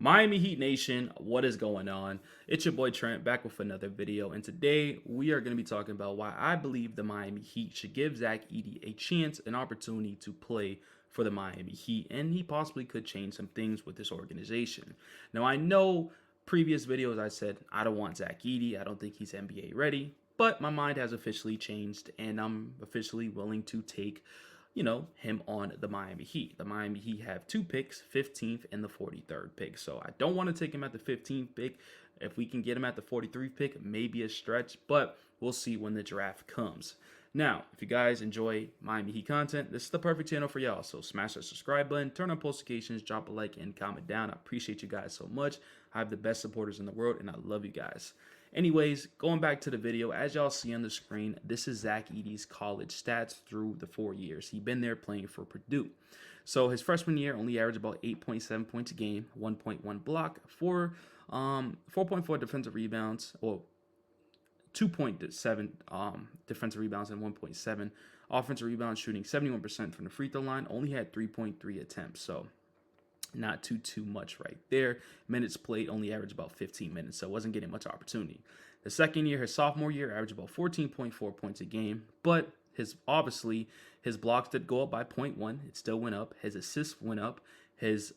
Miami Heat Nation, what is going on? It's your boy Trent back with another video, and today we are going to be talking about why I believe the Miami Heat should give Zach Edey a chance, an opportunity to play for the Miami Heat, and he possibly could change some things with this organization. Now, I know previous videos I said I don't want Zach Edey, I don't think he's NBA ready, but my mind has officially changed, and I'm officially willing to take him on the Miami Heat. The Miami Heat have two picks, 15th and the 43rd pick. So I don't want to take him at the 15th pick. If we can get him at the 43rd pick, maybe a stretch, but we'll see when the draft comes. Now, if you guys enjoy Miami Heat content, this is the perfect channel for y'all. So smash that subscribe button, turn on post notifications, drop a like, and comment down. I appreciate you guys so much. I have the best supporters in the world, and I love you guys. Anyways, going back to the video, as y'all see on the screen, this is Zach Edey's college stats through the 4 years. He's been there playing for Purdue. So his freshman year only averaged about 8.7 points a game, 1.1 block, 4.4 defensive rebounds, or 2.7 defensive rebounds and 1.7 offensive rebounds, shooting 71% from the free throw line, only had 3.3 attempts. So not too much right there. Minutes played only averaged about 15 minutes, so wasn't getting much opportunity. The second year, his sophomore year, averaged about 14.4 points a game, but his blocks did go up by 0.1. It still went up. His assists went up. His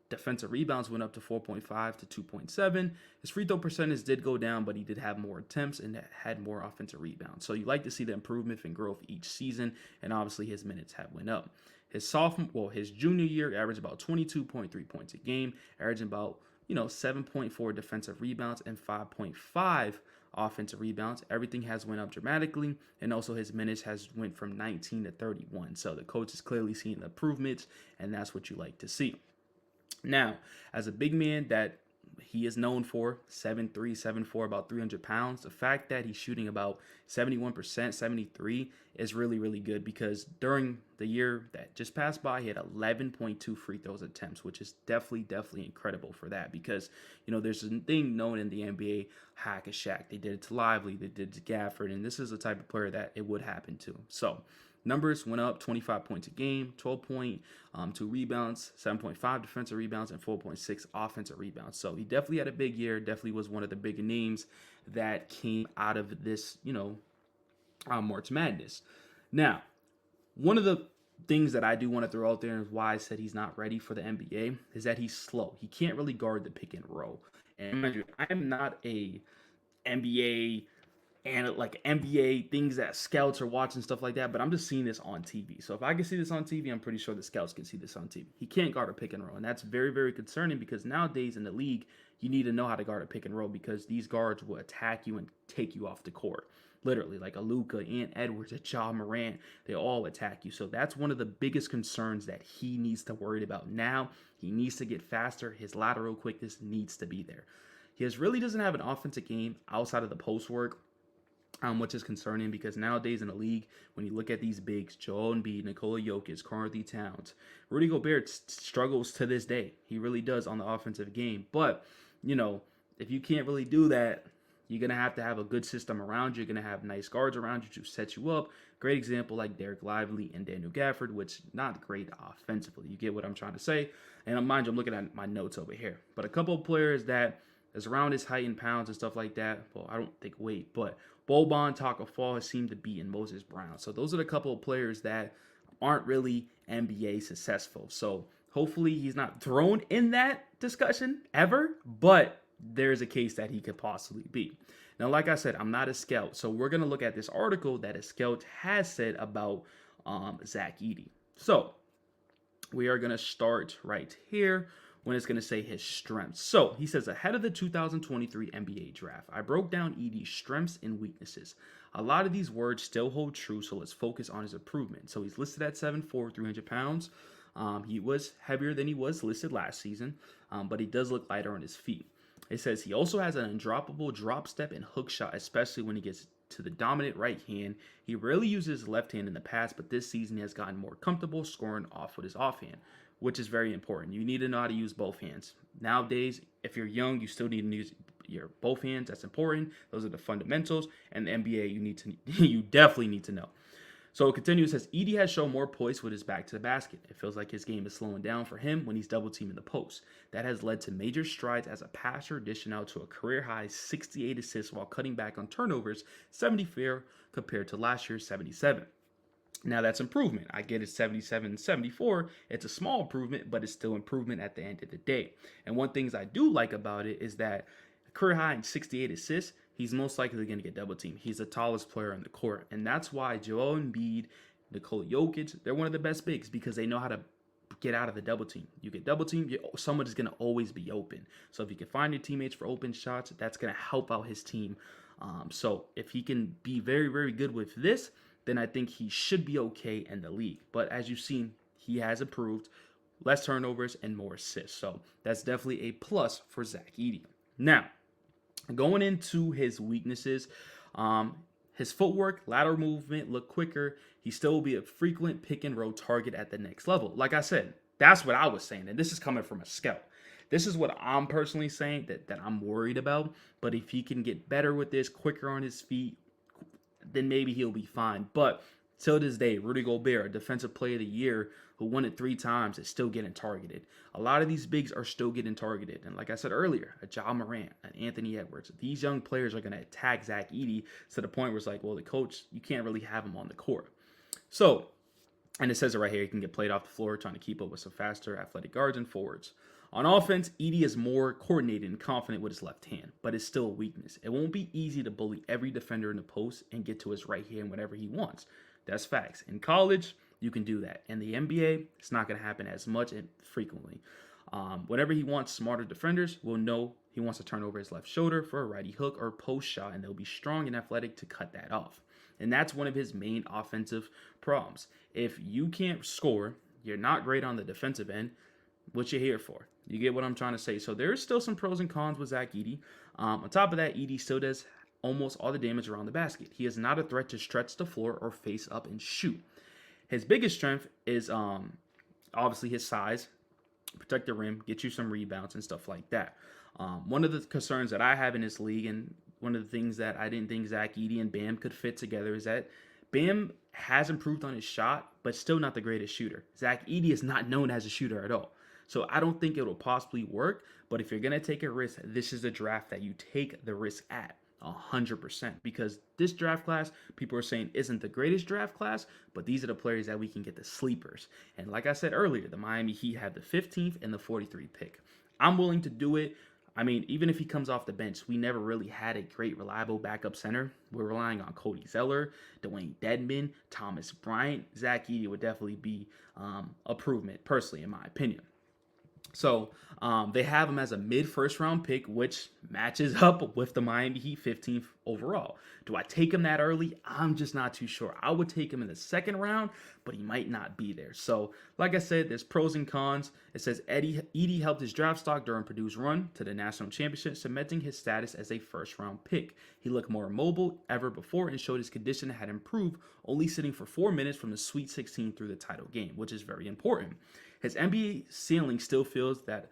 defensive rebounds went up to 4.5 to 2.7. His free throw percentage did go down, but he did have more attempts and had more offensive rebounds. So you like to see the improvement and growth each season, and obviously his minutes have went up. His junior year averaged about 22.3 points a game, averaging about 7.4 defensive rebounds and 5.5 offensive rebounds. Everything has went up dramatically, and also his minutes has went from 19 to 31. So the coach is clearly seeing the improvements, and that's what you like to see. Now, as a big man that he is known for, 7'3", 7'4", about 300 pounds, the fact that he's shooting about 71%, 73% is really good, because during the year that just passed by, he had 11.2 free throws attempts, which is definitely incredible for that, because, there's a thing known in the NBA, hack a Shaq. They did it to Lively, they did it to Gafford, and this is the type of player that it would happen to. So, numbers went up, 25 points a game, 12.2 rebounds, 7.5 defensive rebounds, and 4.6 offensive rebounds. So he definitely had a big year, definitely was one of the bigger names that came out of this, March Madness. Now, one of the things that I do want to throw out there and why I said he's not ready for the NBA is that he's slow. He can't really guard the pick and roll. And I'm not a NBA and like NBA things that scouts are watching, stuff like that, but I'm just seeing this on TV. So if I can see this on TV, I'm pretty sure the scouts can see this on TV. He can't guard a pick and roll, and that's very concerning, because nowadays in the league, you need to know how to guard a pick and roll, because these guards will attack you and take you off the court. Literally, like a Luka, Ant Edwards, a Ja Morant, they all attack you. So that's one of the biggest concerns that he needs to worry about now. He needs to get faster. His lateral quickness needs to be there. He really doesn't have an offensive game outside of the post work, which is concerning, because nowadays in the league, when you look at these bigs, Joel Embiid, Nikola Jokic, Karl-Anthony Towns, Rudy Gobert struggles to this day. He really does on the offensive game. But, if you can't really do that, you're going to have a good system around you. You're going to have nice guards around you to set you up. Great example like Derek Lively and Daniel Gafford, which not great offensively. You get what I'm trying to say? And mind you, I'm looking at my notes over here. But a couple of players that is around his height in pounds and stuff like that. Well, I don't think weight, but Boban, Taco Fall has seemed to be in Moses Brown. So those are the couple of players that aren't really NBA successful. So hopefully he's not thrown in that discussion ever, but there's a case that he could possibly be. Now, like I said, I'm not a scout, so we're going to look at this article that a scout has said about Zach Edey. So we are going to start right here when it's going to say his strengths. So he says, ahead of the 2023 NBA draft, I broke down Edey's strengths and weaknesses. A lot of these words still hold true, so let's focus on his improvement. So he's listed at 7'4", 300 pounds. He was heavier than he was listed last season, but he does look lighter on his feet. It says he also has an undroppable drop step and hook shot, especially when he gets to the dominant right hand. He rarely uses his left hand in the past, but this season he has gotten more comfortable scoring off with his offhand, which is very important. You need to know how to use both hands. Nowadays, if you're young, you still need to use your both hands. That's important. Those are the fundamentals. And the NBA, you definitely need to know. So it continues, says Edey has shown more poise with his back to the basket. It feels like his game is slowing down for him when he's double teaming the post. That has led to major strides as a passer, dishing out to a career high 68 assists while cutting back on turnovers, 74 compared to last year's 77. Now that's improvement. I get it, 77, 74. It's a small improvement, but it's still improvement at the end of the day. And one things I do like about it is that career high in 68 assists, he's most likely going to get double teamed. He's the tallest player on the court. And that's why Joel Embiid, Nikola Jokic, they're one of the best bigs because they know how to get out of the double team. You get double team, someone is going to always be open. So if you can find your teammates for open shots, that's going to help out his team. So if he can be very, very good with this, then I think he should be okay in the league. But as you've seen, he has improved, less turnovers and more assists. So that's definitely a plus for Zach Edey. Now, going into his weaknesses, his footwork, lateral movement look quicker. He still will be a frequent pick and roll target at the next level. Like I said, that's what I was saying. And this is coming from a scout. This is what I'm personally saying that I'm worried about. But if he can get better with this, quicker on his feet, then maybe he'll be fine. But till this day, Rudy Gobert, Defensive Player of the Year, who won it 3 times, is still getting targeted. A lot of these bigs are still getting targeted. And like I said earlier, a Ja Morant, an Anthony Edwards, these young players are going to attack Zach Edey to the point where it's like, well, the coach, you can't really have him on the court. So, and it says it right here, he can get played off the floor trying to keep up with some faster athletic guards and forwards. On offense, Edey is more coordinated and confident with his left hand, but it's still a weakness. It won't be easy to bully every defender in the post and get to his right hand whenever he wants. That's facts. In college, you can do that. In the NBA, it's not going to happen as much and frequently. Whenever he wants smarter defenders, will know he wants to turn over his left shoulder for a righty hook or post shot, and they'll be strong and athletic to cut that off. And that's one of his main offensive problems. If you can't score, you're not great on the defensive end, what you're here for. You get what I'm trying to say. So there's still some pros and cons with Zach Edey. On top of that, Edey still does almost all the damage around the basket. He is not a threat to stretch the floor or face up and shoot. His biggest strength is obviously his size, protect the rim, get you some rebounds and stuff like that. One of the concerns that I have in this league, and one of the things that I didn't think Zach Edey and Bam could fit together, is that Bam has improved on his shot, but still not the greatest shooter. Zach Edey is not known as a shooter at all. So I don't think it will possibly work, but if you're going to take a risk, this is the draft that you take the risk at 100%, because this draft class, people are saying, isn't the greatest draft class, but these are the players that we can get the sleepers. And like I said earlier, the Miami Heat have the 15th and the 43rd pick. I'm willing to do it. I mean, even if he comes off the bench, we never really had a great, reliable backup center. We're relying on Cody Zeller, Dwayne Dedmon, Thomas Bryant. Zach Edey would definitely be improvement, personally, in my opinion. So they have him as a mid-first round pick, which matches up with the Miami Heat 15th overall. Do I take him that early? I'm just not too sure. I would take him in the second round, but he might not be there. So like I said, there's pros and cons. It says Edey helped his draft stock during Purdue's run to the national championship, cementing his status as a first-round pick. He looked more mobile ever before and showed his condition had improved, only sitting for 4 minutes from the Sweet 16 through the title game, which is very important. His NBA ceiling still feels that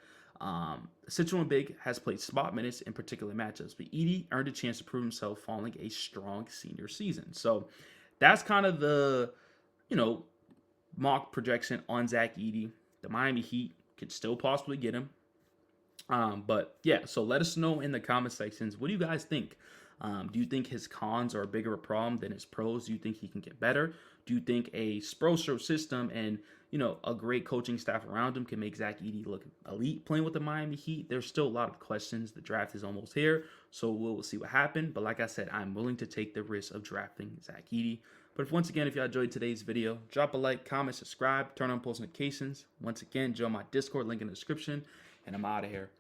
Citroen Big has played spot minutes in particular matchups, but Edey earned a chance to prove himself following a strong senior season. So that's kind of the, mock projection on Zach Edey. The Miami Heat could still possibly get him. But yeah, so let us know in the comment sections. What do you guys think? Do you think his cons are a bigger problem than his pros? Do you think he can get better? Do you think a Spoelstra system and a great coaching staff around him can make Zach Edey look elite playing with the Miami Heat? There's still a lot of questions. The draft is almost here, so we'll see what happens. But like I said, I'm willing to take the risk of drafting Zach Edey. But once again, if y'all enjoyed today's video, drop a like, comment, subscribe, turn on post notifications. Once again, join my Discord, link in the description, and I'm out of here.